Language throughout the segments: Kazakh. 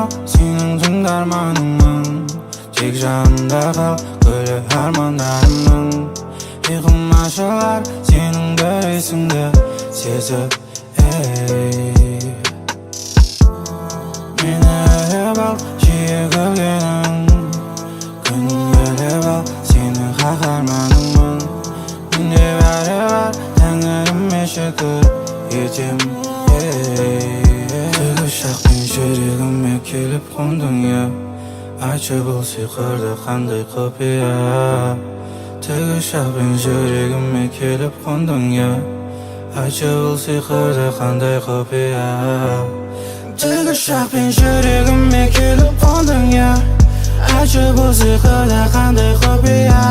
kal, senin tüm dermanımın. Tek canımda kal, böyle armanlarımın. Yıkılmaşalar senin göğsünde sezip meni öyle bal, şiir görgenim. Gönlüm böyle bal, senin hak armanımın. Mende var, Tangırım şükür yetim. Tügüşak ben жүрегіме келіп қондың ya. Айтшы бұл сиқырды қандай құпия. Tügüşak ben жүрегіме келіп қондың ya. Айтшы бұл сиқырды қандай құпия. Tügüşak ben жүрегіме келіп қондың ya. Айтшы бұл сиқырды қандай құпия.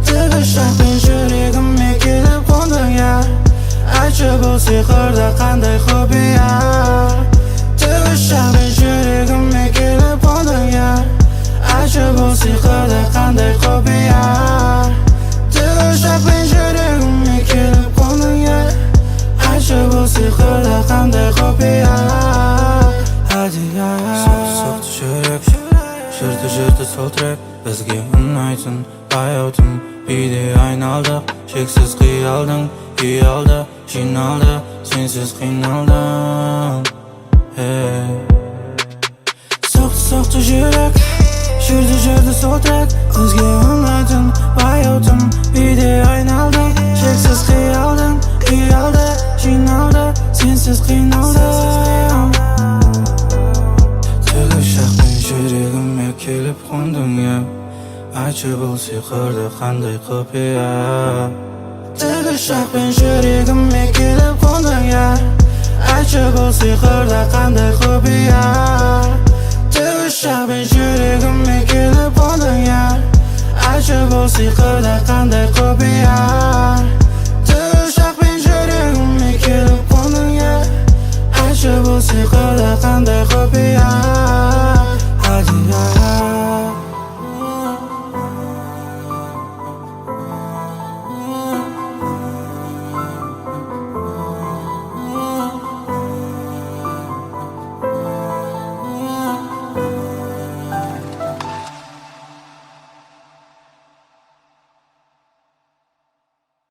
Tügüşak ben жүрегіме келіп қондың ya. Айтшы бұл сиқырды қандай құпия. Tügüşak ben жүрегіме келіп қондың ya. Айтшы бұл сиқырды қандай құпия. Tügüşak ben жүрегіме келіп қондың ya. Айтшы бұл сиқырды қандай құпия. Соқты жүрек, жүрді сол трек. Бізге ұнайтын баяу тым биде айналдық. Шексіз қиялдың үй алды, жиналды, сенсіз қиналдым. Соқты жүрек, жүрді сол трек. Бізге ұнайтын баяу тым биде айналдық. Шексіз қиялдың үй алды, жиналды, сенсіз қиналдым. Tügüşak ben жүрегіме келіп қондың ya. Айтшы бұл сиқырды қандай құпия. Tügüşak ben жүрегіме келіп қондың ya. Айтшы бұл сиқырды қандай құпия. Tügüşak ben жүрегіме келіп қондың ya. Айтшы бұл сиқырды қандай құпия.